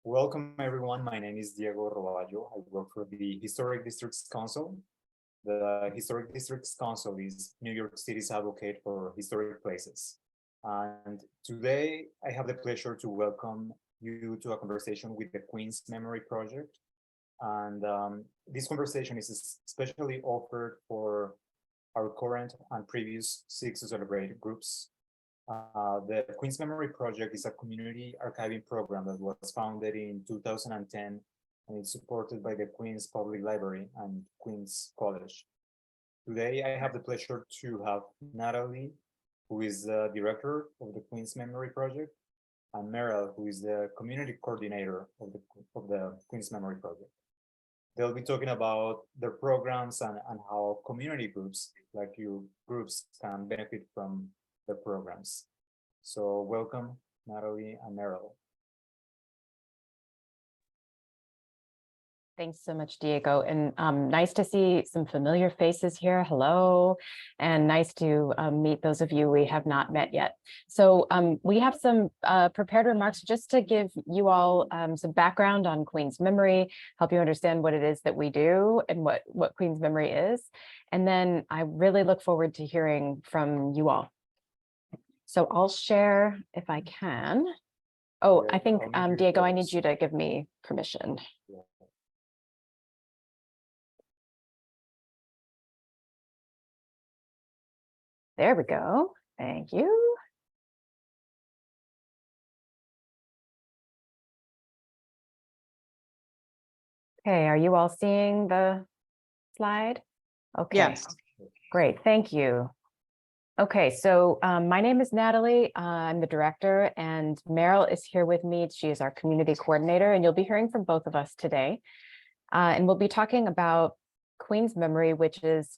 Welcome everyone, my name is Diego Roballo. I work for the Historic Districts Council. The Historic Districts Council is New York City's advocate for historic places. And today I have the pleasure to welcome you to a conversation with the Queen's Memory Project. And this conversation is especially offered for our current and previous Six to Celebrate groups. The Queen's Memory Project is a community archiving program that was founded in 2010 and it's supported by the Queen's Public Library and Queen's College. Today, I have the pleasure to have Natalie, who is the director of the Queen's Memory Project, and Meryl, who is the community coordinator of the Queen's Memory Project. They'll be talking about their programs and how community groups, like you groups, can benefit from the programs. So welcome, Natalie and Meryl. Thanks so much, Diego. And nice to see some familiar faces here. Hello. And nice to meet those of you we have not met yet. So we have some prepared remarks just to give you all some background on Queen's Memory, help you understand what it is that we do and what Queen's Memory is. And then I really look forward to hearing from you all. So I'll share if I can. Oh, I think, Diego, I need you to give me permission. There we go. Thank you. Okay, are you all seeing the slide? Okay. Yes. Great, thank you. Okay, so my name is Natalie. I'm the director, and Meryl is here with me. She is our community coordinator, and you'll be hearing from both of us today. And we'll be talking about Queen's Memory, which is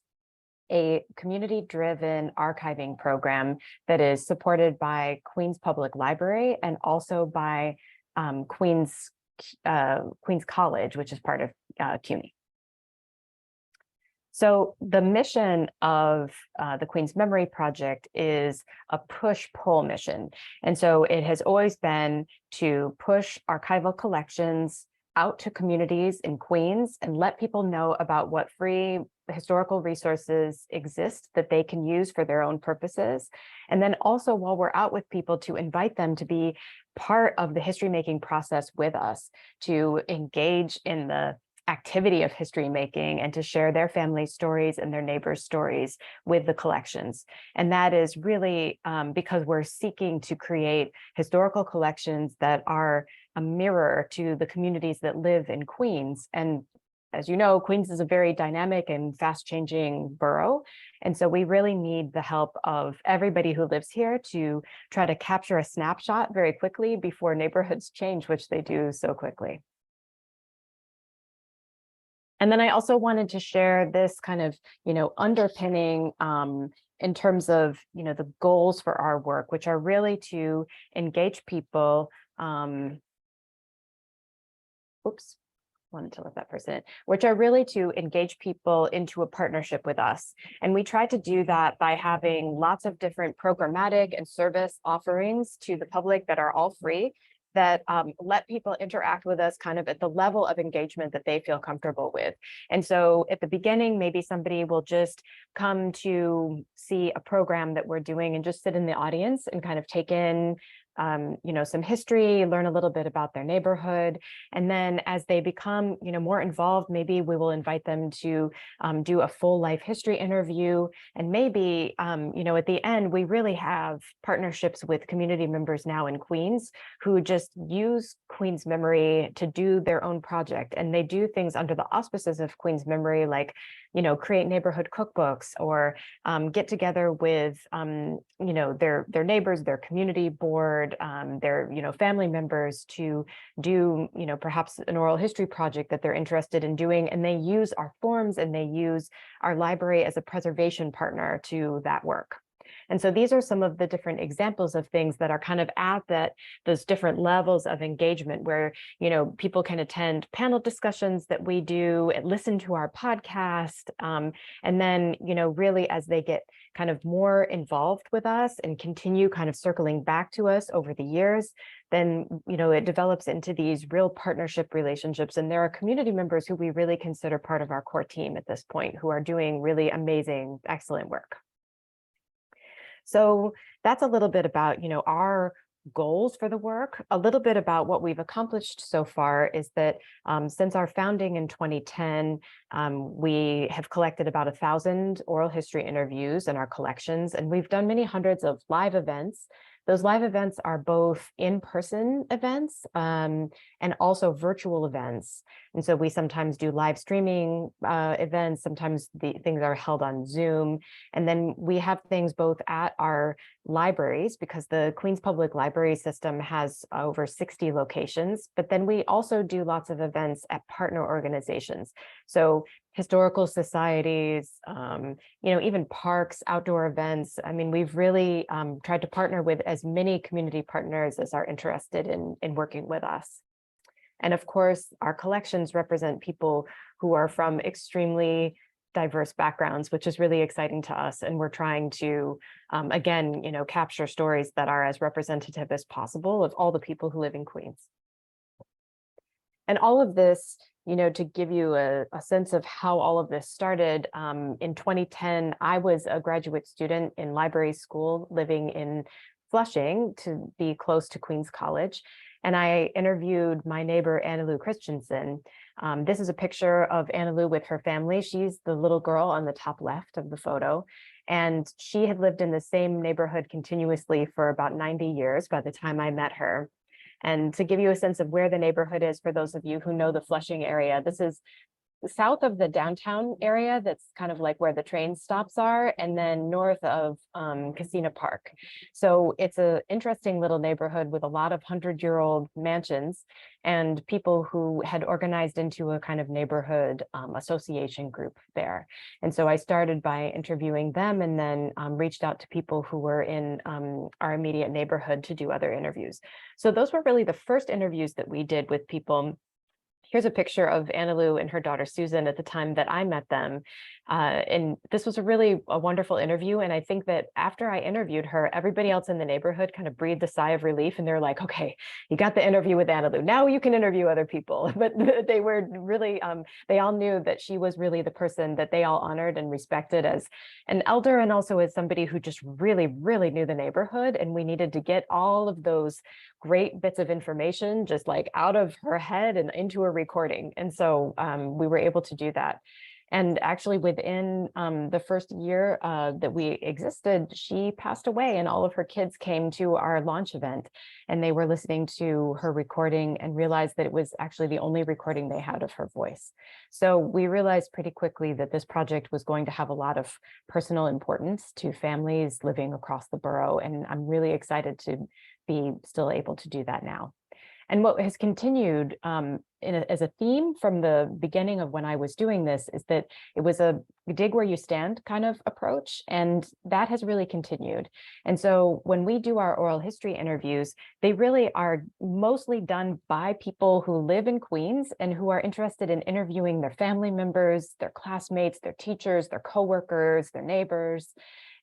a community-driven archiving program that is supported by Queen's Public Library and also by Queen's College, which is part of CUNY. So the mission of the Queen's Memory Project is a push-pull mission. And so it has always been to push archival collections out to communities in Queens and let people know about what free historical resources exist that they can use for their own purposes. And then also, while we're out with people, to invite them to be part of the history making process with us, to engage in the activity of history making and to share their family stories and their neighbors' stories with the collections. And that is really because we're seeking to create historical collections that are a mirror to the communities that live in Queens. And as you know, Queens is a very dynamic and fast-changing borough. And so we really need the help of everybody who lives here to try to capture a snapshot very quickly before neighborhoods change, which they do so quickly. And then I also wanted to share this kind of, underpinning in terms of, the goals for our work, which are really to engage people. Wanted to let that person in, which are really to engage people into a partnership with us. And we try to do that by having lots of different programmatic and service offerings to the public that are all free, that let people interact with us kind of at the level of engagement that they feel comfortable with. And so at the beginning, maybe somebody will just come to see a program that we're doing and just sit in the audience and kind of take in some history, learn a little bit about their neighborhood. And then as they become, more involved, maybe we will invite them to do a full life history interview. And maybe, at the end, we really have partnerships with community members now in Queens who just use Queen's Memory to do their own project. And they do things under the auspices of Queen's Memory, like, create neighborhood cookbooks or get together with, their neighbors, their community board, their, family members to do, perhaps an oral history project that they're interested in doing. And they use our forms and they use our library as a preservation partner to that work. And so these are some of the different examples of things that are kind of at those different levels of engagement where, people can attend panel discussions that we do, and listen to our podcast. And then, really as they get kind of more involved with us and continue kind of circling back to us over the years, then, it develops into these real partnership relationships. And there are community members who we really consider part of our core team at this point, who are doing really amazing, excellent work. So that's a little bit about, our goals for the work. A little bit about what we've accomplished so far is that since our founding in 2010, we have collected about 1,000 oral history interviews in our collections, and we've done many hundreds of live events. Those live events are both in-person events and also virtual events. And so we sometimes do live streaming events. Sometimes the things are held on Zoom. And then we have things both at our libraries, because the Queens Public Library system has over 60 locations. But then we also do lots of events at partner organizations. So historical societies, even parks, outdoor events. I mean, we've really tried to partner with as many community partners as are interested in working with us. And of course, our collections represent people who are from extremely diverse backgrounds, which is really exciting to us. And we're trying to, again, capture stories that are as representative as possible of all the people who live in Queens. And all of this, to give you a sense of how all of this started, in 2010, I was a graduate student in library school living in Flushing to be close to Queens College. And I interviewed my neighbor, Anna Lou Christensen. This is a picture of Anna Lou with her family. She's the little girl on the top left of the photo. And she had lived in the same neighborhood continuously for about 90 years by the time I met her. And to give you a sense of where the neighborhood is, for those of you who know the Flushing area, this is south of the downtown area. That's kind of like where the train stops are, and then north of Casino Park. So it's an interesting little neighborhood with a lot of 100-year-old mansions and people who had organized into a kind of neighborhood association group there. And so I started by interviewing them, and then reached out to people who were in our immediate neighborhood to do other interviews. So those were really the first interviews that we did with people. Here's a picture of Anna Lou and her daughter Susan at the time that I met them. And this was a wonderful interview. And I think that after I interviewed her, everybody else in the neighborhood kind of breathed a sigh of relief, and they're like, okay, you got the interview with Anna Lou. Now you can interview other people. But they were really, they all knew that she was really the person that they all honored and respected as an elder, and also as somebody who just really, really knew the neighborhood. And we needed to get all of those great bits of information just like out of her head and into a recording. And so we were able to do that. And actually within the first year that we existed, she passed away, and all of her kids came to our launch event, and they were listening to her recording and realized that it was actually the only recording they had of her voice. So we realized pretty quickly that this project was going to have a lot of personal importance to families living across the borough. And I'm really excited to be still able to do that now. And what has continued as a theme from the beginning of when I was doing this is that it was a dig where you stand kind of approach, and that has really continued. And so when we do our oral history interviews, they really are mostly done by people who live in Queens and who are interested in interviewing their family members, their classmates, their teachers, their coworkers, their neighbors.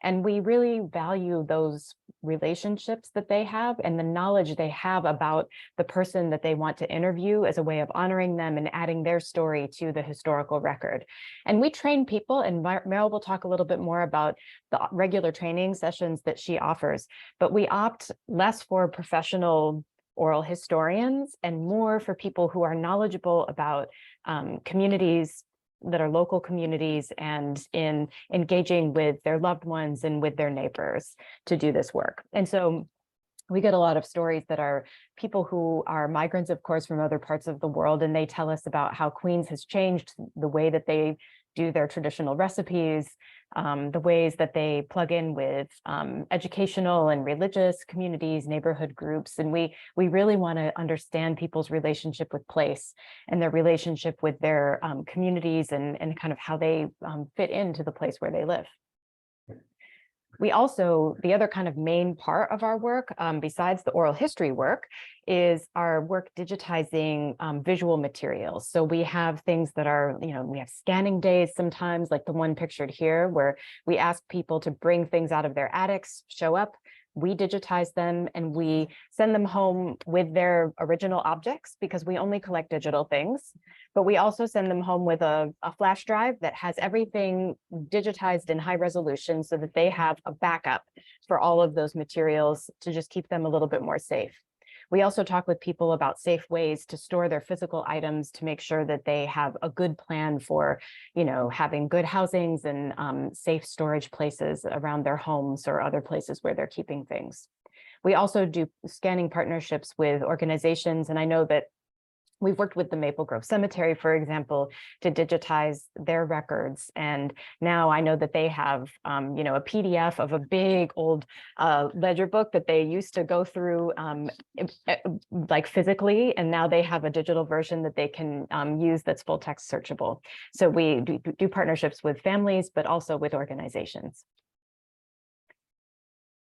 And we really value those relationships that they have and the knowledge they have about the person that they want to interview as a way of honoring them and adding their story to the historical record. And we train people, and Meryl will talk a little bit more about the regular training sessions that she offers, but we opt less for professional oral historians and more for people who are knowledgeable about communities that are local communities and in engaging with their loved ones and with their neighbors to do this work. And so we get a lot of stories that are people who are migrants, of course, from other parts of the world, and they tell us about how Queens has changed the way that they do their traditional recipes, the ways that they plug in with educational and religious communities, neighborhood groups. And we really want to understand people's relationship with place and their relationship with their communities and kind of how they fit into the place where they live. We also, the other kind of main part of our work, besides the oral history work, is our work digitizing visual materials. So we have things that are, we have scanning days sometimes, like the one pictured here, where we ask people to bring things out of their attics, show up, we digitize them, and we send them home with their original objects because we only collect digital things. But we also send them home with a flash drive that has everything digitized in high resolution so that they have a backup for all of those materials to just keep them a little bit more safe. We also talk with people about safe ways to store their physical items to make sure that they have a good plan for, having good housings and safe storage places around their homes or other places where they're keeping things. We also do scanning partnerships with organizations, and I know that we've worked with the Maple Grove Cemetery, for example, to digitize their records. And now I know that they have, a PDF of a big old ledger book that they used to go through like physically, and now they have a digital version that they can use that's full text searchable. So we do partnerships with families, but also with organizations.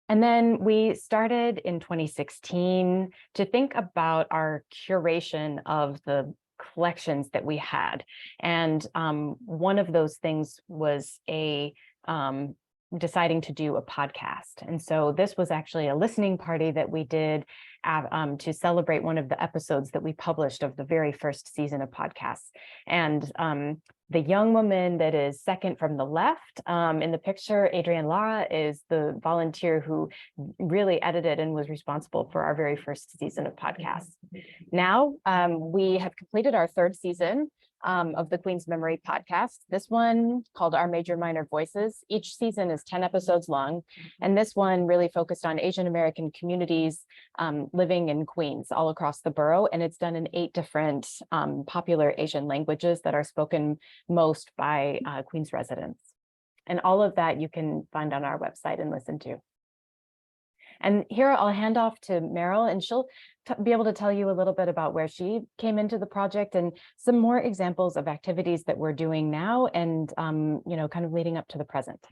And then we started in 2016 to think about our curation of the collections that we had. And one of those things was deciding to do a podcast. And so this was actually a listening party that we did to celebrate one of the episodes that we published of the very first season of podcasts. And the young woman that is second from the left in the picture, Adrienne Lara, is the volunteer who really edited and was responsible for our very first season of podcasts. Now we have completed our third season of the Queen's Memory podcast. This one called Our Major Minor Voices. Each season is 10 episodes long. And this one really focused on Asian American communities living in Queens all across the borough. And it's done in 8 different popular Asian languages that are spoken most by Queens residents. And all of that you can find on our website and listen to. And here I'll hand off to Meryl, and she'll be able to tell you a little bit about where she came into the project and some more examples of activities that we're doing now and, kind of leading up to the present.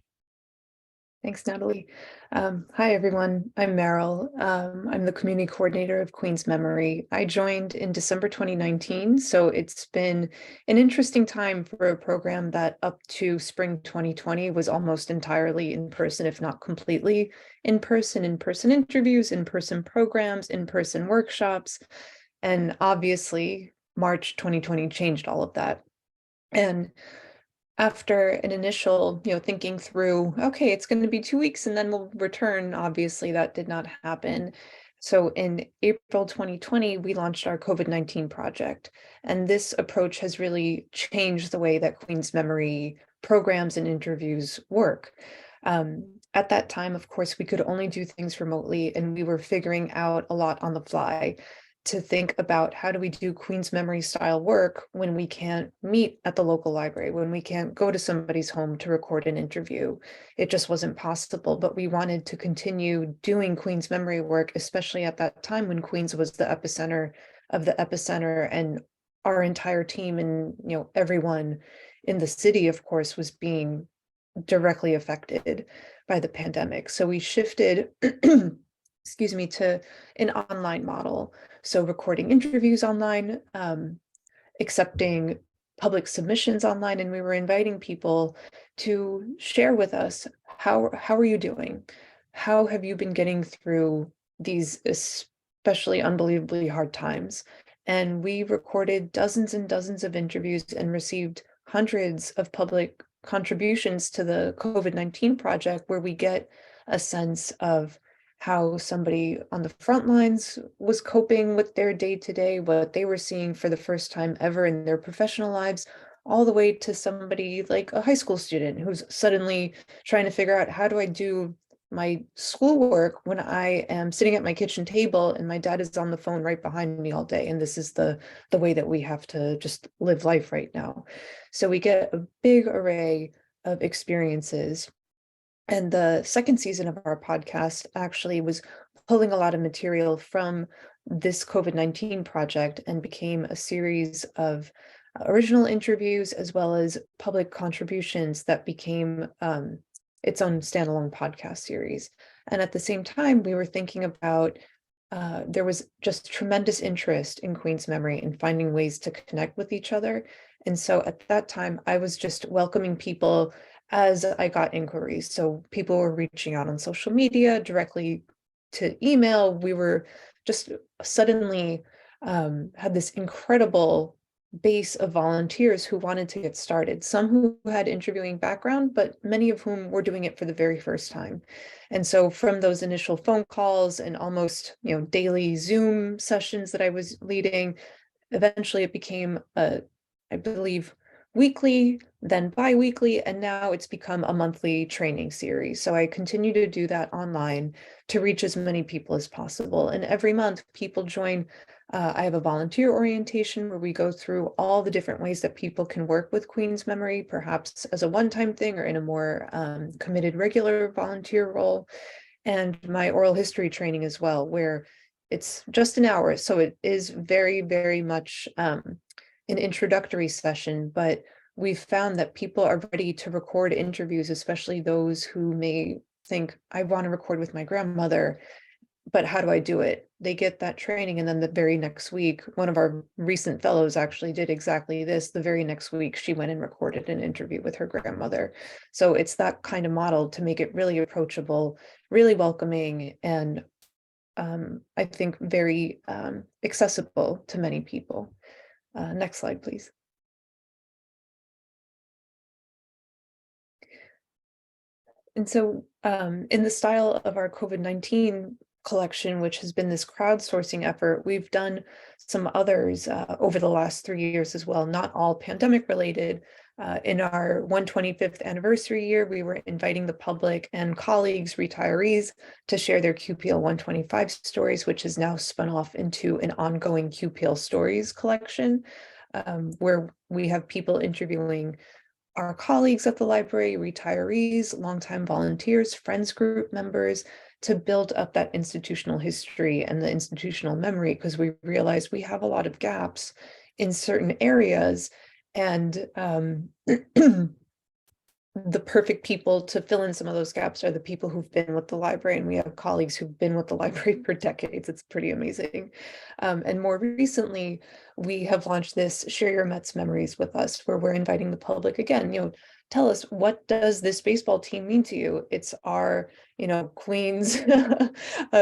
Thanks, Natalie. Hi, everyone. I'm Meryl. I'm the community coordinator of Queen's Memory. I joined in December 2019, so it's been an interesting time for a program that up to spring 2020 was almost entirely in person, if not completely in person interviews, in-person programs, in-person workshops. And obviously, March 2020 changed all of that. And after an initial, thinking through, okay, it's going to be 2 weeks and then we'll return. Obviously, that did not happen. So in April 2020, we launched our COVID-19 project. And this approach has really changed the way that Queen's Memory programs and interviews work. At that time, of course, we could only do things remotely, and we were figuring out a lot on the fly to think about how do we do Queen's Memory style work when we can't meet at the local library, when we can't go to somebody's home to record an interview. It just wasn't possible, but we wanted to continue doing Queen's Memory work, especially at that time when Queens was the epicenter of the epicenter, and our entire team and everyone in the city, of course, was being directly affected by the pandemic. So we shifted excuse me, to an online model. So recording interviews online, accepting public submissions online, and we were inviting people to share with us, how are you doing? How have you been getting through these especially unbelievably hard times? And we recorded dozens and dozens of interviews and received hundreds of public contributions to the COVID-19 project, where we get a sense of how somebody on the front lines was coping with their day-to-day, what they were seeing for the first time ever in their professional lives, all the way to somebody like a high school student who's suddenly trying to figure out, how do I do my schoolwork when I am sitting at my kitchen table and my dad is on the phone right behind me all day? And this is the way that we have to just live life right now. So we get a big array of experiences. And the second season of our podcast actually was pulling a lot of material from this COVID-19 project and became a series of original interviews as well as public contributions that became its own standalone podcast series. And at the same time, we were thinking about there was just tremendous interest in Queen's Memory and finding ways to connect with each other. And so at that time, I was just welcoming people as I got inquiries. So people were reaching out on social media, directly to email. We were just suddenly had this incredible base of volunteers who wanted to get started, some who had interviewing background, but many of whom were doing it for the very first time. And so from those initial phone calls and almost, daily Zoom sessions that I was leading, eventually it became I believe, weekly, then bi-weekly, and now it's become a monthly training series. So I continue to do that online to reach as many people as possible. And every month people join. I have a volunteer orientation where we go through all the different ways that people can work with Queen's Memory, perhaps as a one-time thing or in a more committed regular volunteer role. And my oral history training as well, where it's just an hour. So it is very, very much an introductory session, but we've found that people are ready to record interviews, especially those who may think, I want to record with my grandmother, but how do I do it? They get that training, and then the very next week, one of our recent fellows actually did exactly this. The very next week, she went and recorded an interview with her grandmother. So it's that kind of model to make it really approachable, really welcoming, and I think very accessible to many people. Next slide, please. And so in the style of our COVID-19 collection, which has been this crowdsourcing effort, we've done some others over the last 3 years as well, not all pandemic related. In our 125th anniversary year, we were inviting the public and colleagues, retirees, to share their QPL 125 stories, which is now spun off into an ongoing QPL stories collection, where we have people interviewing our colleagues at the library, retirees, longtime volunteers, friends group members, to build up that institutional history and the institutional memory, because we realize we have a lot of gaps in certain areas. And the perfect people to fill in some of those gaps are the people who've been with the library, and we have colleagues who've been with the library for decades. It's pretty amazing. And more recently, we have launched this Share Your Mets Memories with Us, where we're inviting the public again, tell us, what does this baseball team mean to you? It's our, Queens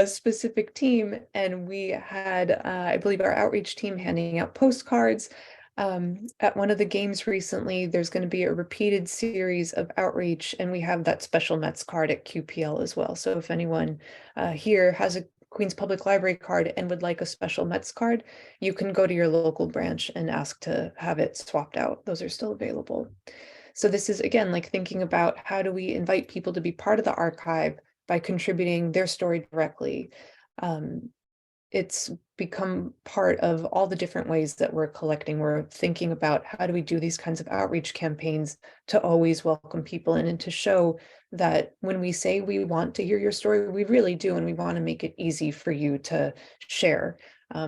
specific team. And we had, I believe, our outreach team handing out postcards. At one of the games recently, there's going to be a repeated series of outreach, and we have that special Mets card at QPL as well. So if anyone here has a Queens Public Library card and would like a special Mets card, you can go to your local branch and ask to have it swapped out. Those are still available. So this is, again, like thinking about how do we invite people to be part of the archive by contributing their story directly. It's become part of all the different ways that we're collecting. We're thinking about how do we do these kinds of outreach campaigns to always welcome people in and to show that when we say we want to hear your story, we really do, and we want to make it easy for you to share.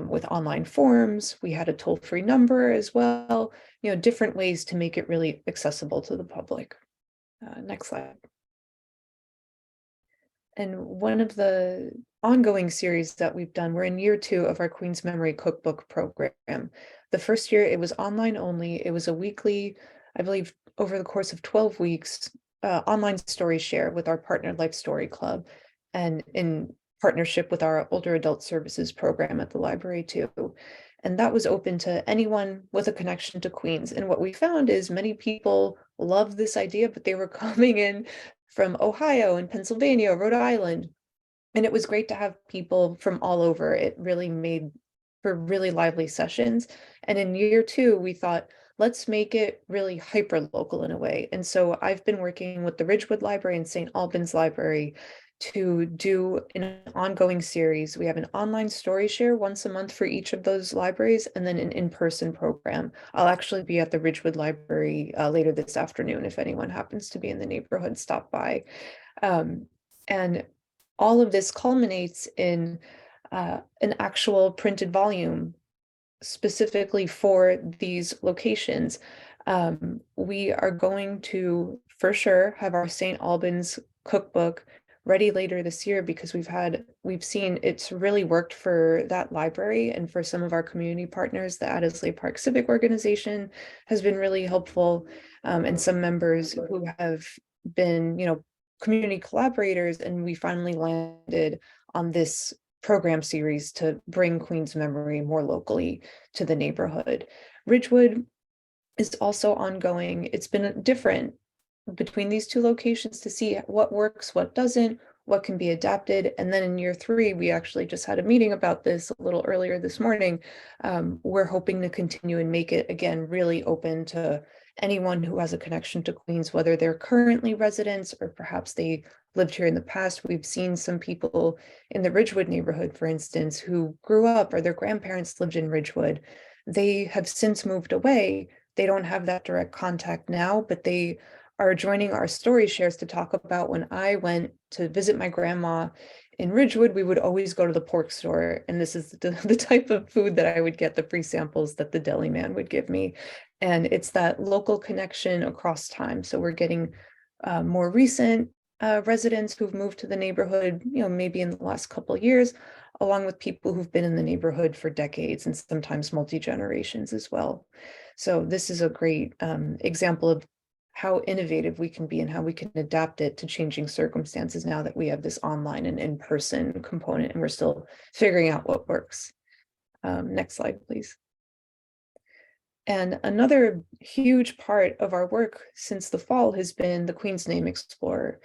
With online forums, we had a toll-free number as well, different ways to make it really accessible to the public. Next slide. And one of the ongoing series that we've done, we're in year 2 of our Queen's Memory Cookbook program. The first year, it was online only. It was a weekly, I believe, over the course of 12 weeks, online story share with our partner Life Story Club, and in partnership with our older adult services program at the library too. And that was open to anyone with a connection to Queens. And what we found is many people loved this idea, but they were coming in from Ohio and Pennsylvania, Rhode Island. And it was great to have people from all over. It really made for really lively sessions. And in year 2, we thought, let's make it really hyper local in a way. And so I've been working with the Ridgewood Library and St. Albans Library to do an ongoing series. We have an online story share once a month for each of those libraries, and then an in-person program. I'll actually be at the Ridgewood Library later this afternoon if anyone happens to be in the neighborhood, stop by. And all of this culminates in an actual printed volume specifically for these locations. We are going to for sure have our St. Albans cookbook ready later this year, because we've seen it's really worked for that library, and for some of our community partners. The Addisley Park Civic Organization has been really helpful, and some members who have been, community collaborators, and we finally landed on this program series to bring Queen's memory more locally to the neighborhood. Ridgewood is also ongoing. It's been different between these two locations to see what works, what doesn't, what can be adapted. And then in year 3, we actually just had a meeting about this a little earlier this morning. We're hoping to continue and make it, again, really open to anyone who has a connection to Queens, whether they're currently residents or perhaps they lived here in the past. We've seen some people in the Ridgewood neighborhood, for instance, who grew up or their grandparents lived in Ridgewood. They have since moved away. They don't have that direct contact now, but they are joining our story shares to talk about when I went to visit my grandma in Ridgewood, we would always go to the pork store. And this is the type of food that I would get, the free samples that the deli man would give me. And it's that local connection across time. So we're getting more recent residents who've moved to the neighborhood, maybe in the last couple of years, along with people who've been in the neighborhood for decades and sometimes multi-generations as well. So this is a great example of how innovative we can be and how we can adapt it to changing circumstances now that we have this online and in-person component, and we're still figuring out what works. Next slide, please. And another huge part of our work since the fall has been the Queen's Name Explorer.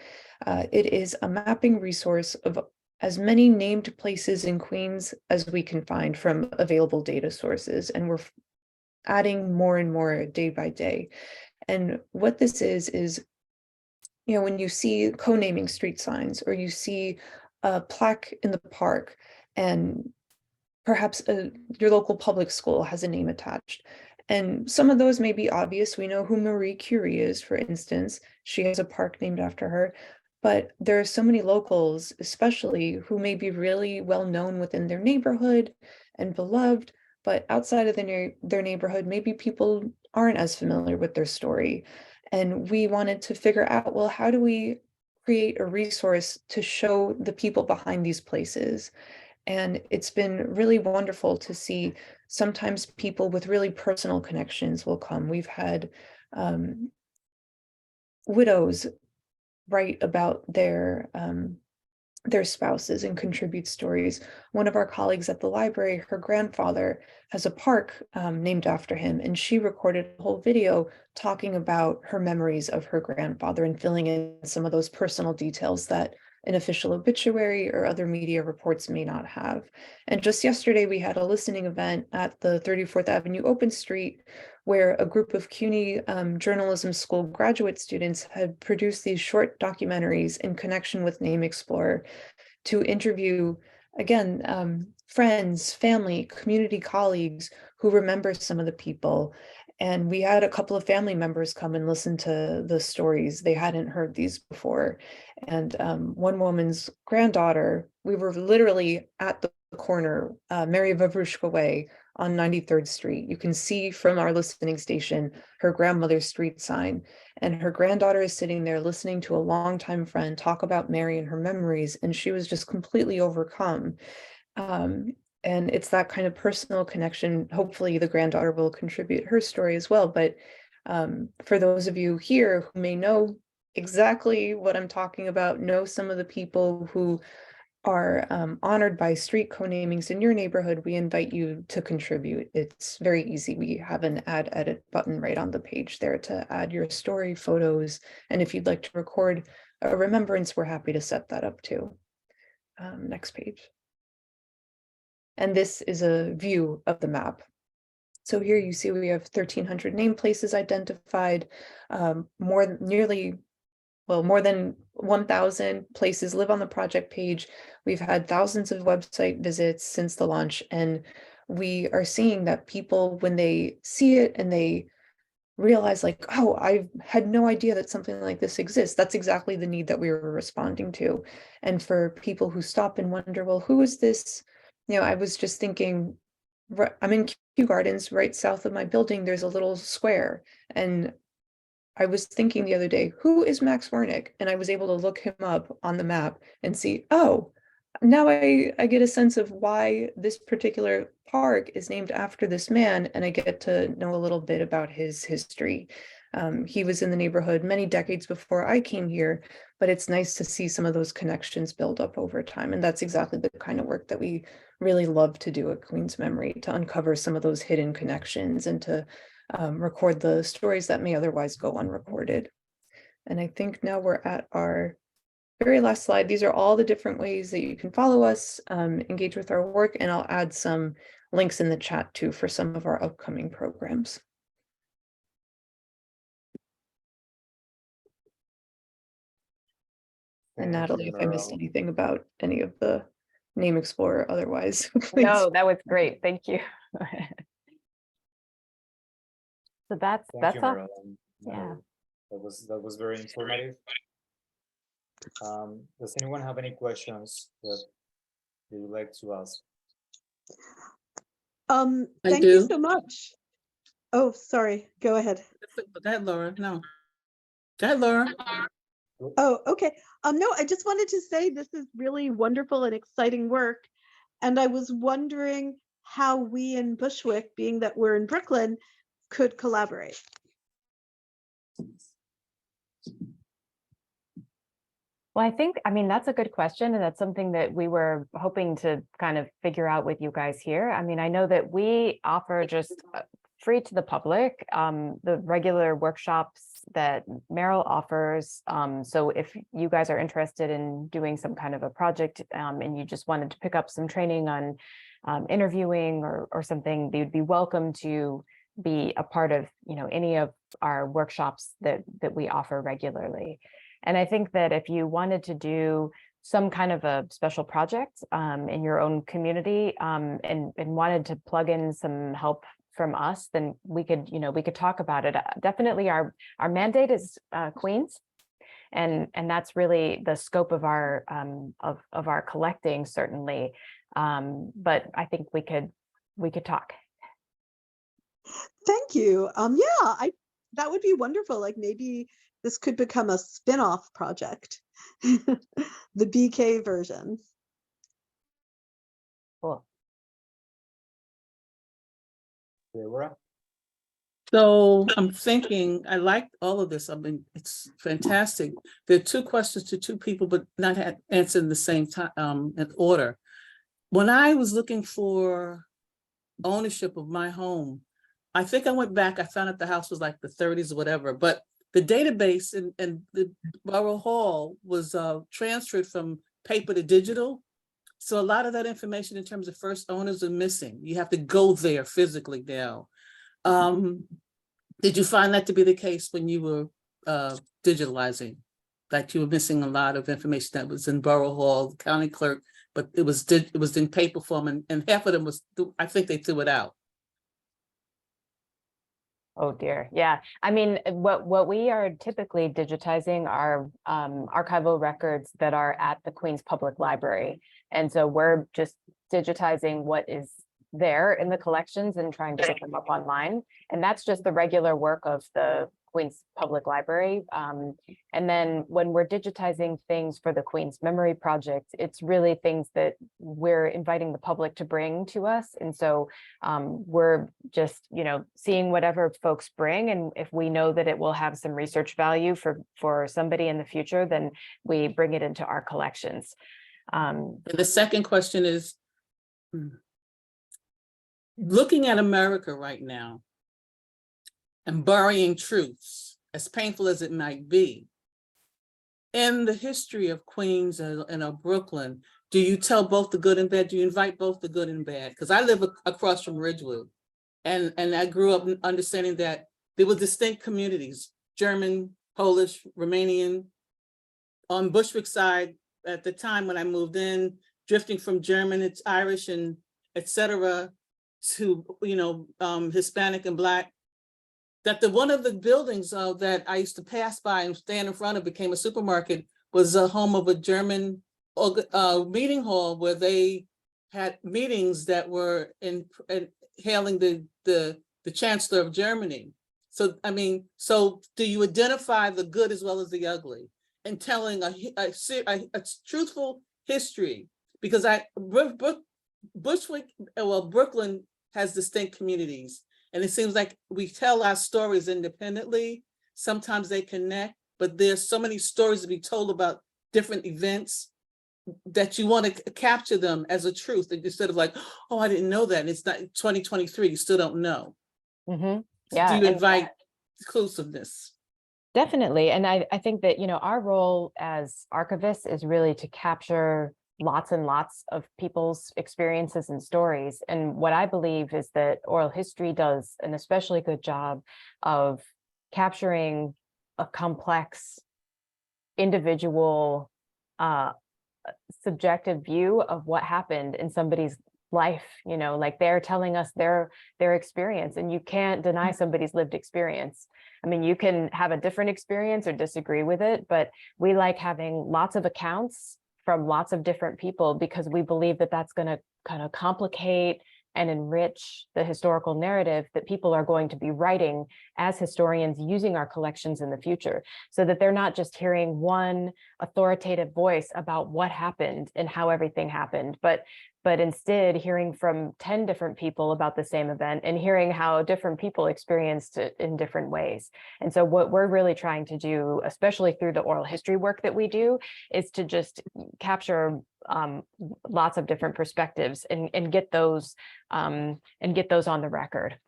It is a mapping resource of as many named places in Queens as we can find from available data sources, and we're adding more and more day by day. And what this is, when you see co-naming street signs, or you see a plaque in the park, and perhaps your local public school has a name attached. And some of those may be obvious. We know who Marie Curie is, for instance. She has a park named after her. But there are so many locals, especially, who may be really well known within their neighborhood and beloved, but outside of their neighborhood, maybe people aren't as familiar with their story. And we wanted to figure out, well, how do we create a resource to show the people behind these places? And it's been really wonderful to see. Sometimes people with really personal connections will come. We've had widows write about their spouses and contribute stories. One of our colleagues at the library, her grandfather has a park named after him, and she recorded a whole video talking about her memories of her grandfather and filling in some of those personal details that an official obituary or other media reports may not have. And just yesterday, we had a listening event at the 34th Avenue Open Street, where a group of CUNY journalism school graduate students had produced these short documentaries in connection with Name Explorer to interview, again, friends, family, community colleagues who remember some of the people. And we had a couple of family members come and listen to the stories. They hadn't heard these before. And one woman's granddaughter, we were literally at the corner, Mary Vavrushka Way on 93rd Street. You can see from our listening station her grandmother's street sign. And her granddaughter is sitting there listening to a longtime friend talk about Mary and her memories. And she was just completely overcome. And it's that kind of personal connection. Hopefully the granddaughter will contribute her story as well. But for those of you here who may know exactly what I'm talking about, know some of the people who are honored by street co-namings in your neighborhood, we invite you to contribute. It's very easy. We have an add edit button right on the page there to add your story, photos. And if you'd like to record a remembrance, we're happy to set that up too. Next page. And this is a view of the map. So here you see we have 1,300 named places identified, more than 1,000 places live on the project page. We've had thousands of website visits since the launch, and we are seeing that people, when they see it and they realize like, oh, I had no idea that something like this exists. That's exactly the need that we were responding to. And for people who stop and wonder, well, who is this? I was just thinking, I'm in Kew Gardens, right south of my building, there's a little square, and I was thinking the other day, who is Max Wernick? And I was able to look him up on the map and see, oh, now I get a sense of why this particular park is named after this man, and I get to know a little bit about his history. He was in the neighborhood many decades before I came here, but it's nice to see some of those connections build up over time. And that's exactly the kind of work that we really love to do at Queen's Memory, to uncover some of those hidden connections and to record the stories that may otherwise go unrecorded. And I think now we're at our very last slide. These are all the different ways that you can follow us, engage with our work, and I'll add some links in the chat too for some of our upcoming programs. And Natalie, if I missed anything about any of the Name Explorer otherwise, please. No, that was great. Thank you. So that's you, all. Meryl. Yeah. That was very informative. Does anyone have any questions that they would like to ask? Thank you so much. Oh, sorry. Go ahead. Go ahead, Laura. No. Go ahead, Laura. Oh, okay. No, I just wanted to say this is really wonderful and exciting work. And I was wondering how we in Bushwick, being that we're in Brooklyn, could collaborate. Well, I mean, that's a good question. And that's something that we were hoping to kind of figure out with you guys here. I mean, I know that we offer just free to the public, the regular workshops that Meryl offers. So if you guys are interested in doing some kind of a project and you just wanted to pick up some training on interviewing or something, you'd be welcome to be a part of, any of our workshops that we offer regularly. And I think that if you wanted to do some kind of a special project in your own community and wanted to plug in some help from us, then we could talk about it. Definitely our mandate is Queens. And that's really the scope of our of our collecting, certainly. But I think we could talk. Thank you. Yeah, that would be wonderful. Like maybe this could become a spin-off project, the BK version. Cool. Deborah? So I'm thinking, I like all of this. I mean, it's fantastic. There are two questions to two people, but not answered in the same time in order. When I was looking for ownership of my home, I think I went back, I found out the house was like the 30s or whatever, but the database and the Borough Hall was transferred from paper to digital. So a lot of that information in terms of first owners are missing. You have to go there physically now. Did you find that to be the case when you were digitalizing? That you were missing a lot of information that was in Borough Hall, county clerk, but it was in paper form, and half of them was, I think they threw it out. Oh dear. Yeah. I mean, what we are typically digitizing are archival records that are at the Queens Public Library. And so we're just digitizing what is there in the collections and trying to get them up online. And that's just the regular work of the Queens Public Library. And then when we're digitizing things for the Queens Memory Project, it's really things that we're inviting the public to bring to us. And so we're just, seeing whatever folks bring. And if we know that it will have some research value for somebody in the future, then we bring it into our collections. And the second question is, looking at America right now and burying truths, as painful as it might be, in the history of Queens and of Brooklyn, do you tell both the good and bad? Do you invite both the good and bad? Because I live across from Ridgewood, and I grew up understanding that there were distinct communities, German, Polish, Romanian. On Bushwick side, at the time when I moved in, drifting from German, it's Irish and etc. to Hispanic and Black. That one of the buildings that I used to pass by and stand in front of became a supermarket was a home of a German meeting hall where they had meetings that were in hailing the Chancellor of Germany. So, I mean, so do you identify the good as well as the ugly and telling a truthful history? Because Bushwick, well, Brooklyn has distinct communities, and it seems like we tell our stories independently. Sometimes they connect, but there's so many stories to be told about different events that you want to capture them as a truth instead of like, oh, I didn't know that. And it's not 2023, you still don't know. Mm-hmm. Do Yeah. you invite inclusiveness? Definitely. And I think that, our role as archivists is really to capture lots and lots of people's experiences and stories. And what I believe is that oral history does an especially good job of capturing a complex individual subjective view of what happened in somebody's life. Like they're telling us their experience, and you can't deny somebody's lived experience. I mean, you can have a different experience or disagree with it, but we like having lots of accounts from lots of different people because we believe that that's going to kind of complicate and enrich the historical narrative that people are going to be writing as historians using our collections in the future, so that they're not just hearing one authoritative voice about what happened and how everything happened, but instead hearing from 10 different people about the same event and hearing how different people experienced it in different ways. And so what we're really trying to do, especially through the oral history work that we do, is to just capture lots of different perspectives and get those on the record.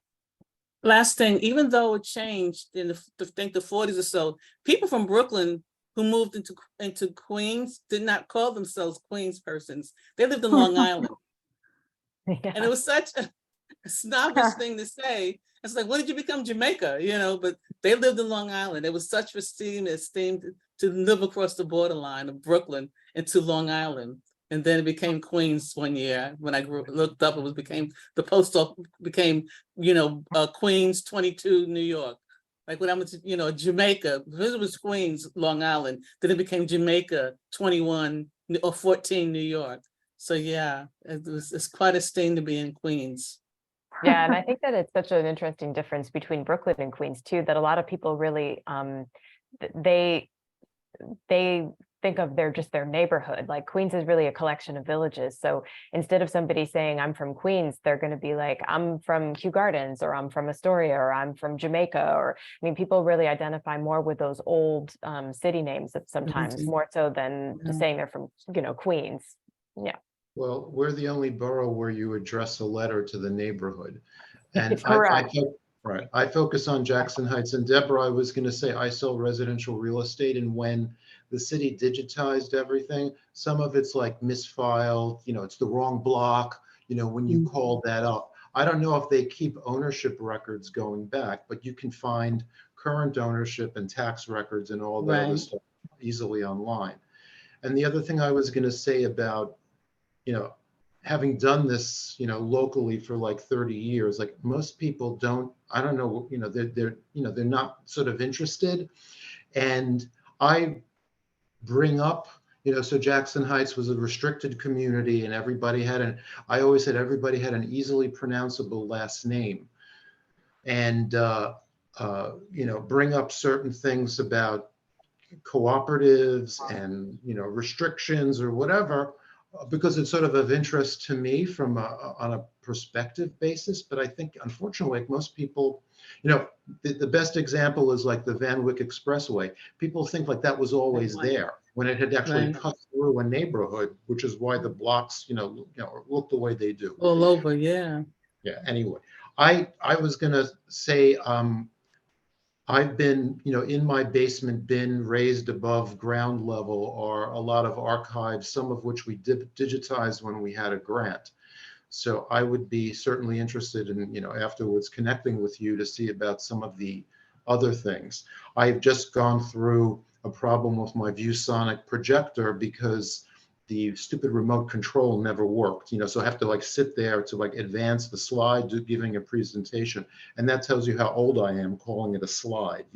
Last thing, even though it changed in the 40s or so, people from Brooklyn who moved into Queens did not call themselves Queens persons. They lived in Long Island. Yeah. And it was such a snobbish thing to say. It's like, when did you become Jamaica? But they lived in Long Island. It was such esteemed to live across the borderline of Brooklyn into Long Island. And then it became Queens one year. When I looked up, the post office became, Queens 22, New York. Like when I was, Jamaica, it was Queens, Long Island. Then it became Jamaica 21 or 14, New York. So yeah, it's quite a sting to be in Queens. Yeah, and I think that it's such an interesting difference between Brooklyn and Queens too, that a lot of people really they think of their neighborhood. Like Queens is really a collection of villages. So instead of somebody saying I'm from Queens, they're going to be like, I'm from Kew Gardens, or I'm from Astoria, or I'm from Jamaica. Or I mean, people really identify more with those old city names sometimes, more so than just saying they're from Queens. Yeah. Well, we're the only borough where you address a letter to the neighborhood. And Correct. I focus on Jackson Heights. And Deborah, I was going to say, I sell residential real estate. And when the city digitized everything, some of it's like misfiled, it's the wrong block, when you call that up. I don't know if they keep ownership records going back, but you can find current ownership and tax records and all that other stuff easily online. And the other thing I was going to say about, having done this, locally for like 30 years, like most people don't, I don't know, they're not sort of interested. And I bring up, so Jackson Heights was a restricted community and I always said everybody had an easily pronounceable last name. And, bring up certain things about cooperatives and, restrictions or whatever, because it's sort of interest to me from on a perspective basis. But I think, unfortunately, like most people, the best example is like the Van Wyck Expressway. People think like that was always there when it had actually cut through a neighborhood, which is why the blocks, look the way they do. All over, yeah. Yeah. Anyway, I was gonna say, I've been, in my basement bin raised above ground level are a lot of archives, some of which we digitized when we had a grant. So I would be certainly interested in, afterwards connecting with you to see about some of the other things. I've just gone through a problem with my ViewSonic projector because the stupid remote control never worked, so I have to like sit there to like advance the slide, giving a presentation. And that tells you how old I am calling it a slide,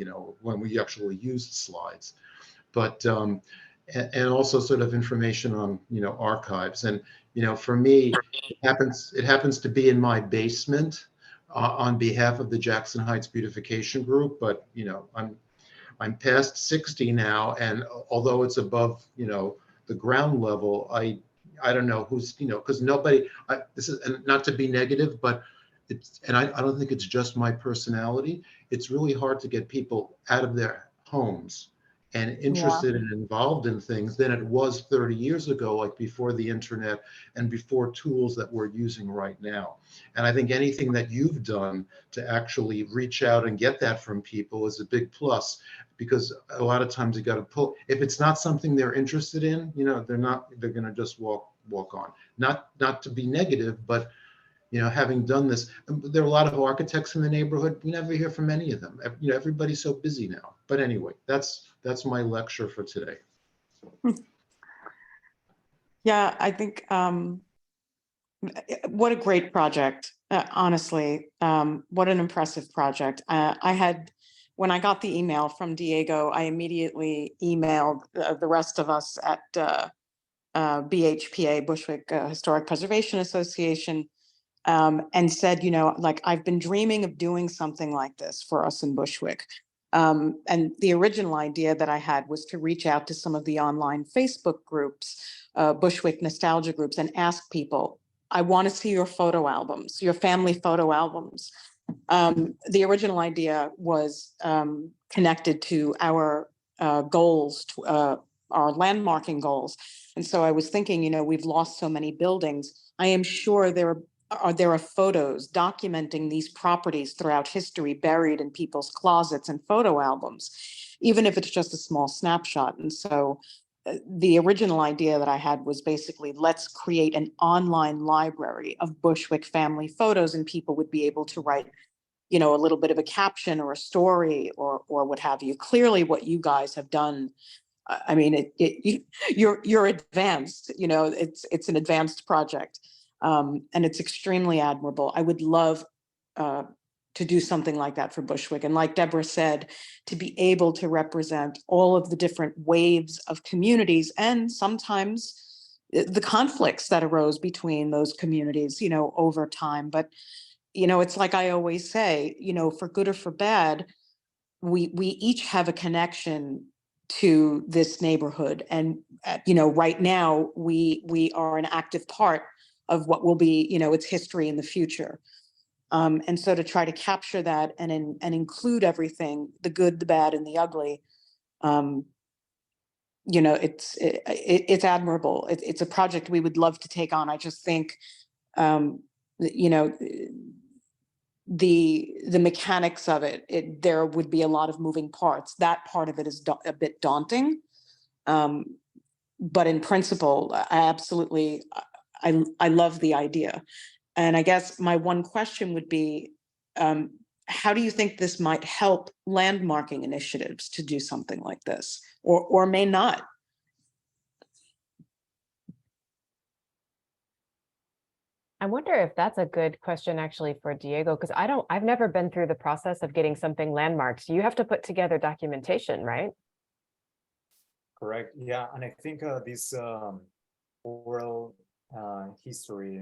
when we actually used slides. But, and also sort of information on, archives. And, for me, it happens to be in my basement. on behalf of the Jackson Heights Beautification Group, but you know, I'm past 60 now, and although it's above, you know, the ground level, I don't know who's, you know, because nobody, this is, and not to be negative, but it's, and I don't think it's just my personality. It's really hard to get people out of their homes and interested and involved in things than it was 30 years ago, like before the internet and before tools that we're using right now. And I think anything that you've done to actually reach out and get that from people is a big plus, because a lot of times you got to pull, if it's not something they're interested in, you know, they're going to just walk on. Not to be negative, but you know, having done this, there are a lot of architects in the neighborhood. We never hear from any of them. You know, everybody's so busy now. But anyway, that's my lecture for today. Yeah, I think what a great project. Honestly, what an impressive project. When I got the email from Diego, I immediately emailed the rest of us at BHPA, Bushwick Historic Preservation Association, and said, you know, like, I've been dreaming of doing something like this for us in Bushwick. And the original idea that I had was to reach out to some of the online Facebook groups, Bushwick nostalgia groups, and ask people, I want to see your photo albums, your family photo albums. The original idea was connected to our goals, our landmarking goals. And so I was thinking, you know, we've lost so many buildings. I am sure there are photos documenting these properties throughout history buried in people's closets and photo albums, even if it's just a small snapshot. And so the original idea that I had was basically, let's create an online library of Bushwick family photos, and people would be able to write, you know, a little bit of a caption or a story or what have you. Clearly what you guys have done, I mean, you're advanced, you know, it's an advanced project. And it's extremely admirable. I would love to do something like that for Bushwick. And like Deborah said, to be able to represent all of the different waves of communities and sometimes the conflicts that arose between those communities, you know, over time. But, you know, it's like I always say, you know, for good or for bad, we each have a connection to this neighborhood. And, you know, right now we are an active part of what will be, you know, its history in the future. And so to try to capture that and include everything, the good, the bad, and the ugly, you know, it's admirable. It's a project we would love to take on. I just think, you know, the mechanics of it, there would be a lot of moving parts. That part of it is a bit daunting. But in principle, I absolutely, I love the idea. And I guess my one question would be, how do you think this might help landmarking initiatives to do something like this, or may not? I wonder if that's a good question actually for Diego, because I've never been through the process of getting something landmarked. You have to put together documentation, right? Correct. Yeah, and I think these oral history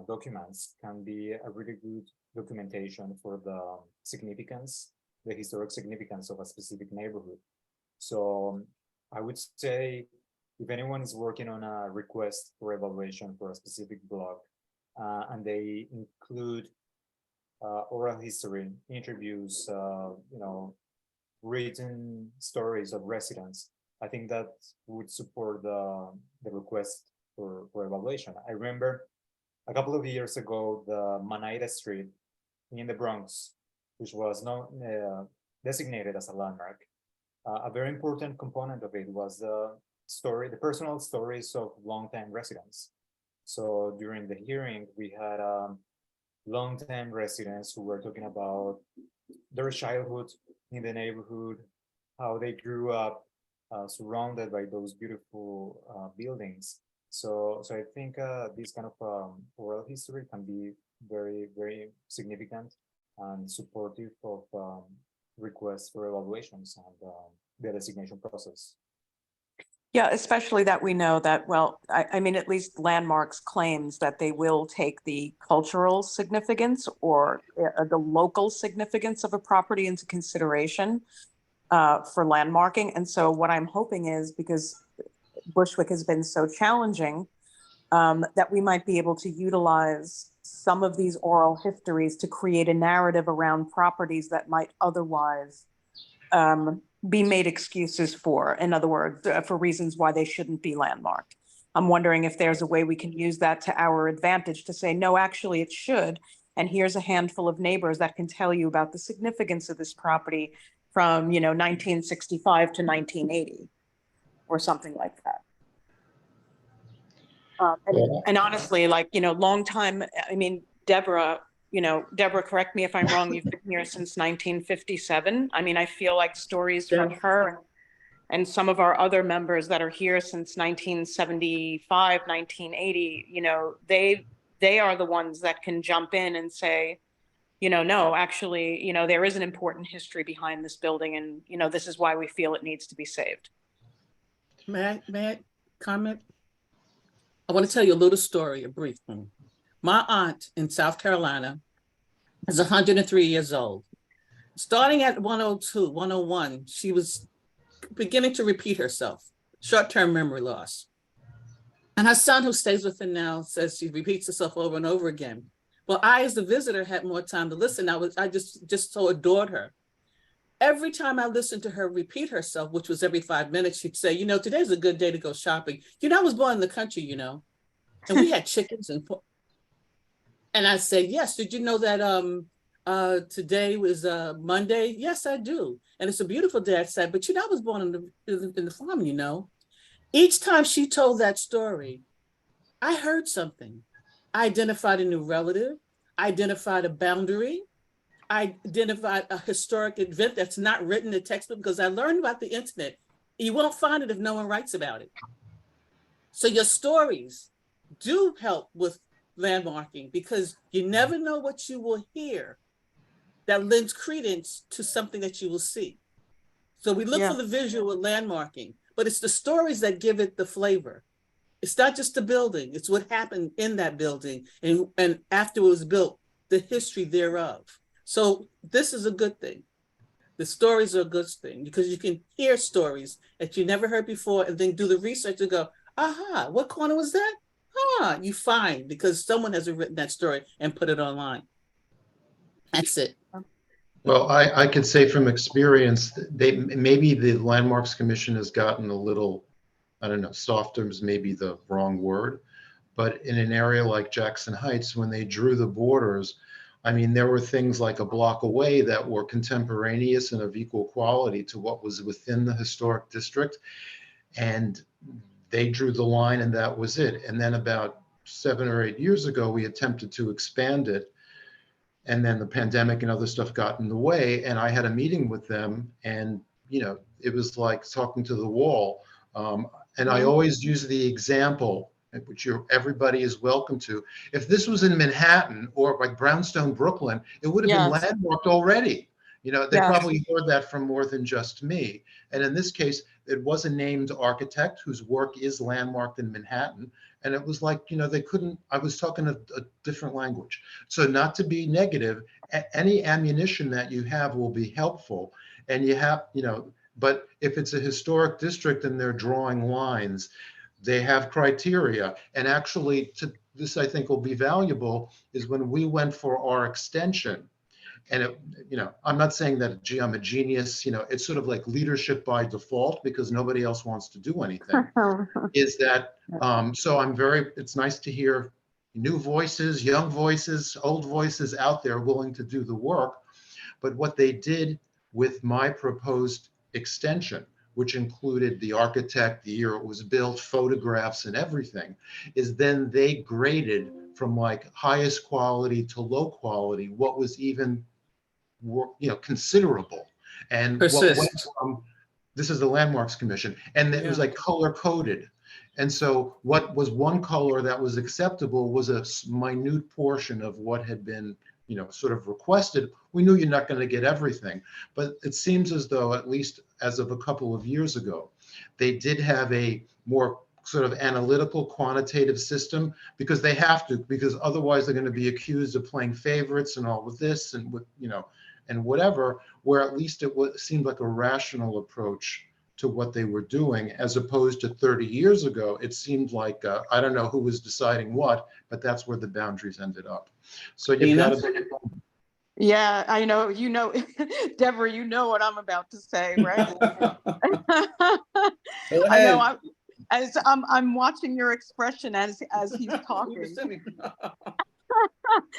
documents can be a really good documentation for the significance, the historic significance of a specific neighborhood. So I would say if anyone is working on a request for evaluation for a specific block, and they include oral history, interviews, you know, written stories of residents, I think that would support the request for evaluation. I remember a couple of years ago, the Manaida Street in the Bronx, which was not designated as a landmark. A very important component of it was the personal stories of longtime residents. So during the hearing, we had longtime residents who were talking about their childhood in the neighborhood, how they grew up surrounded by those beautiful buildings. So I think this kind of oral history can be very, very significant and supportive of requests for evaluations and the designation process. Yeah, especially that we know that, well, I mean, at least Landmarks claims that they will take the cultural significance or the local significance of a property into consideration for landmarking. And so what I'm hoping is, because Bushwick has been so challenging, that we might be able to utilize some of these oral histories to create a narrative around properties that might otherwise be made excuses for, in other words, for reasons why they shouldn't be landmarked. I'm wondering if there's a way we can use that to our advantage to say, no, actually it should. And here's a handful of neighbors that can tell you about the significance of this property from, 1965 to 1980 or something like that. And honestly, like, long time, I mean, Deborah, correct me if I'm wrong, you've been here since 1957. I mean, I feel like stories from her and some of our other members that are here since 1975, 1980, they are the ones that can jump in and say, no, actually, there is an important history behind this building, and, this is why we feel it needs to be saved. May I comment? I want to tell you a little story, a brief one. My aunt in South Carolina is 103 years old. Starting at 102, 101, she was beginning to repeat herself, short-term memory loss. And her son, who stays with her now, says she repeats herself over and over again. Well, I, as the visitor, had more time to listen. I just so adored her. Every time I listened to her repeat herself, which was every 5 minutes, she'd say, today's a good day to go shopping. I was born in the country, and we had chickens and I said, yes, did you know that today was Monday? Yes, I do. And it's a beautiful day, I said, but I was born in the farm, Each time she told that story, I heard something. I identified a new relative, I identified a boundary, I identified a historic event that's not written in the textbook, because I learned about the internet. You won't find it if no one writes about it. So your stories do help with landmarking, because you never know what you will hear that lends credence to something that you will see. So we look for the visual with landmarking, but it's the stories that give it the flavor. It's not just the building, it's what happened in that building and after it was built, the history thereof. So this is a good thing. The stories are a good thing, because you can hear stories that you never heard before and then do the research and go, aha, what corner was that? You find, because someone has written that story and put it online. That's it. Well, I could say from experience, maybe the Landmarks Commission has gotten a little, I don't know, softer is maybe the wrong word, but in an area like Jackson Heights, when they drew the borders, I mean, there were things like a block away that were contemporaneous and of equal quality to what was within the historic district. And they drew the line and that was it. And then about 7 or 8 years ago, we attempted to expand it. And then the pandemic and other stuff got in the way. And I had a meeting with them and, it was like talking to the wall. And I always use the example, which everybody is welcome to. If this was in Manhattan or like Brownstone, Brooklyn, it would have been landmarked already. They probably heard that from more than just me. And in this case, it was a named architect whose work is landmarked in Manhattan. And it was like, they couldn't, I was talking a different language. So not to be negative, any ammunition that you have will be helpful. And you have, but if it's a historic district and they're drawing lines, they have criteria. And actually, this I think will be valuable, is when we went for our extension. And I'm not saying that, gee, I'm a genius, it's sort of like leadership by default because nobody else wants to do anything. Is that, so it's nice to hear new voices, young voices, old voices out there willing to do the work. But what they did with my proposed extension, which included the architect, the year it was built, photographs and everything, is then they graded from like highest quality to low quality, what was even considerable. And what went from, this is the Landmarks Commission, and it was like color coded. And so what was one color that was acceptable was a minute portion of what had been, sort of requested. We knew you're not going to get everything, but it seems as though, at least as of a couple of years ago, They did have a more sort of analytical quantitative system because they have to, because otherwise they're going to be accused of playing favorites and all of this and with, you know, and whatever, where at least it seemed like a rational approach to what they were doing, as opposed to 30 years ago. It seemed like, I don't know who was deciding what, but that's where the boundaries ended up. So you've got to. Yeah, I know, Deborah, you know what I'm about to say, right? I know, I'm watching your expression as he's talking.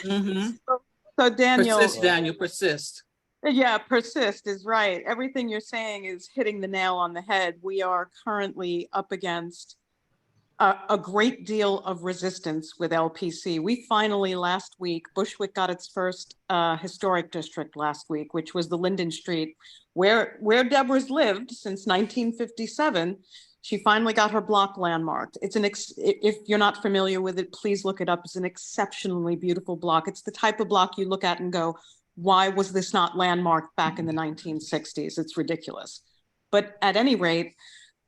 Mhm. So Daniel. Persist, Daniel, persist. Yeah, persist is right. Everything you're saying is hitting the nail on the head. We are currently up against a great deal of resistance with LPC. We finally, last week, Bushwick got its first historic district last week, which was the Linden Street, where Deborah's lived since 1957. She finally got her block landmarked. It's if you're not familiar with it, please look it up. It's an exceptionally beautiful block. It's the type of block you look at and go, why was this not landmarked back in the 1960s? It's ridiculous. But at any rate,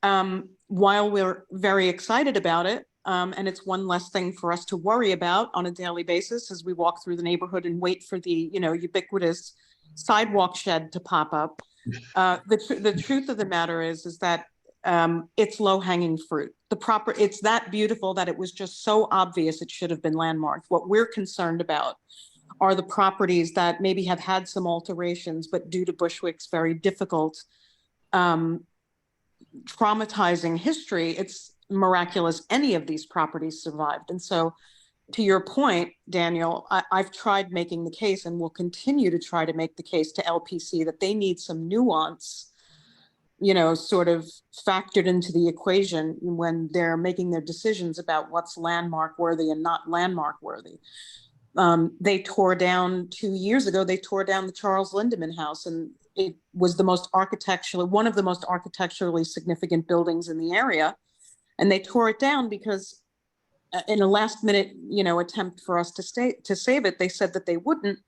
while we're very excited about it, and it's one less thing for us to worry about on a daily basis as we walk through the neighborhood and wait for the, ubiquitous sidewalk shed to pop up. The truth of the matter is that it's low-hanging fruit. It's that beautiful that it was just so obvious it should have been landmarked. What we're concerned about are the properties that maybe have had some alterations, but due to Bushwick's very difficult, traumatizing history, it's miraculous any of these properties survived. And so, to your point, Daniel, I've tried making the case and will continue to try to make the case to LPC that they need some nuance, sort of factored into the equation when they're making their decisions about what's landmark worthy and not landmark worthy. They tore down 2 years ago, they tore down the Charles Lindemann House, and it was one of the most architecturally significant buildings in the area. And they tore it down because in a last minute, attempt for us to save it, they said that they wouldn't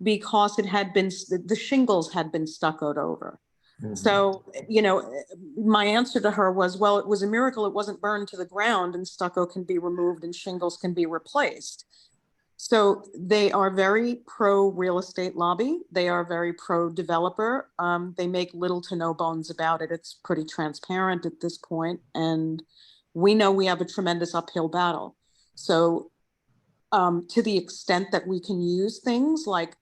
because the shingles had been stuccoed over. Mm-hmm. So, my answer to her was, well, it was a miracle it wasn't burned to the ground and stucco can be removed and shingles can be replaced. So they are very pro real estate lobby. They are very pro developer. They make little to no bones about it. It's pretty transparent at this point. And we know we have a tremendous uphill battle. So to the extent that we can use things like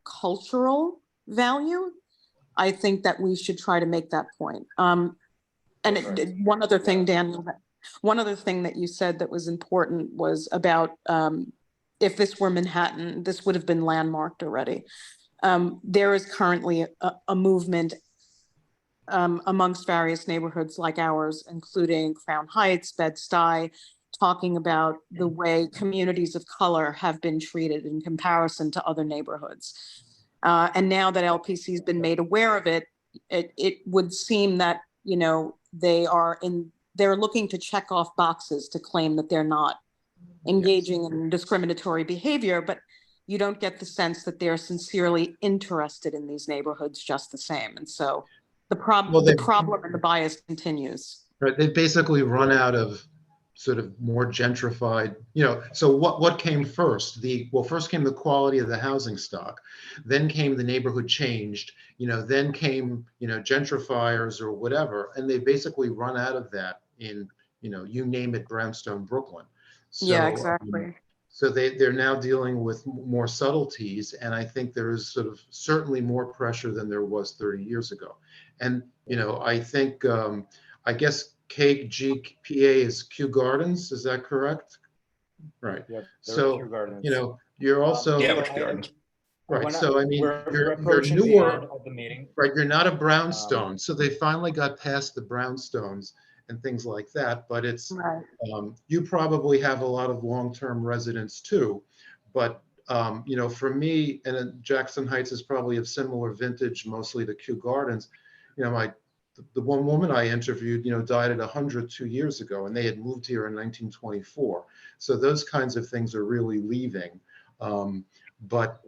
cultural value, I think that we should try to make that point. One other thing, Daniel, one other thing that you said that was important was about if this were Manhattan, this would have been landmarked already. There is currently a movement amongst various neighborhoods like ours, including Crown Heights, Bed-Stuy, talking about the way communities of color have been treated in comparison to other neighborhoods. And now that LPC has been made aware of it, it would seem that, they're looking to check off boxes to claim that they're not engaging in discriminatory behavior, but you don't get the sense that they're sincerely interested in these neighborhoods just the same. And so the problem and the bias continues. Right, they've basically run out of sort of more gentrified, so what came first? First came the quality of the housing stock, then came the neighborhood changed, then came, gentrifiers or whatever, and they basically run out of that in, you name it, Brownstone, Brooklyn. So, yeah, exactly. So they're now dealing with more subtleties, and I think there is sort of certainly more pressure than there was 30 years ago. And I think I guess KGPA is Kew Gardens, is that correct? Right. Yep, so you're also right. So I mean, you're newer of the meeting. Right. You're not a brownstone, so they finally got past the brownstones and things like that, but it's right. You probably have a lot of long-term residents too, but for me, and Jackson Heights is probably of similar vintage, mostly to Kew Gardens. The one woman I interviewed, died at 100 2 years ago, and they had moved here in 1924. So those kinds of things are really leaving. But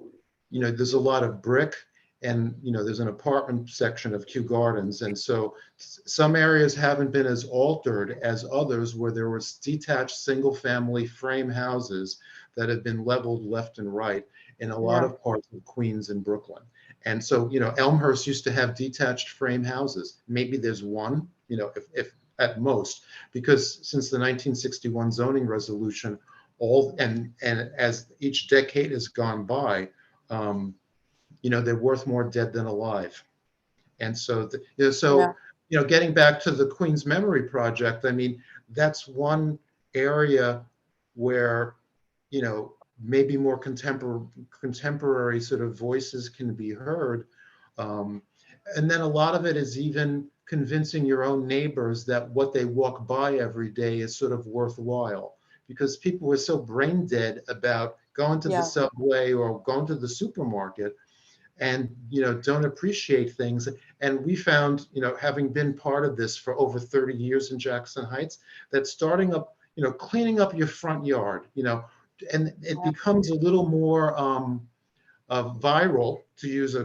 there's a lot of brick, And, there's an apartment section of Kew Gardens. And so some areas haven't been as altered as others where there was detached single family frame houses that have been leveled left and right in a lot Yeah. of parts of Queens and Brooklyn. And so, Elmhurst used to have detached frame houses. Maybe there's one, if at most, because since the 1961 zoning resolution, and as each decade has gone by, they're worth more dead than alive. And so, getting back to the Queen's Memory Project, I mean, that's one area where, maybe more contemporary sort of voices can be heard. And then a lot of it is even convincing your own neighbors that what they walk by every day is sort of worthwhile, because people were so brain dead about going to the subway or going to the supermarket and don't appreciate things. And we found, having been part of this for over 30 years in Jackson Heights, that starting up, cleaning up your front yard, and it becomes a little more viral, to use a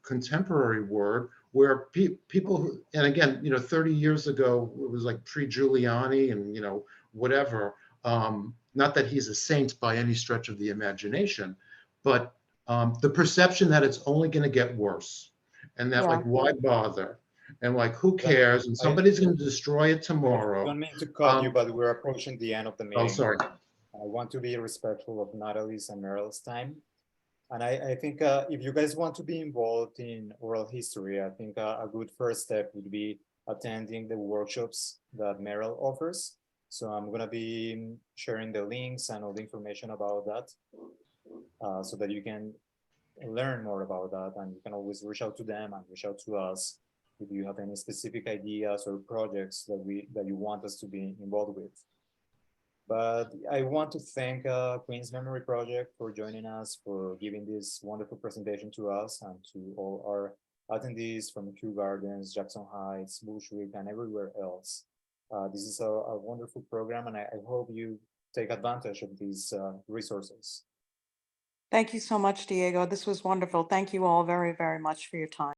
contemporary word, where people who, and again, 30 years ago, it was like pre-Giuliani and, whatever. Not that he's a saint by any stretch of the imagination, but the perception that it's only going to get worse, and that like, why bother? And like, who cares? And somebody's going to destroy it I tomorrow. don't mean to cut you, but we're approaching the end of the meeting. Oh, sorry. I want to be respectful of Natalie's and Meryl's time. And I think if you guys want to be involved in oral history, I think a good first step would be attending the workshops that Meryl offers. So I'm going to be sharing the links and all the information about that, so that you can learn more about that, and you can always reach out to them and reach out to us if you have any specific ideas or projects that you want us to be involved with. But I want to thank Queen's Memory Project for joining us, for giving this wonderful presentation to us, and to all our attendees from Kew Gardens, Jackson Heights, Bushwick, and everywhere else. This is a wonderful program, and I hope you take advantage of these resources. Thank you so much, Diego. This was wonderful. Thank you all very, very much for your time.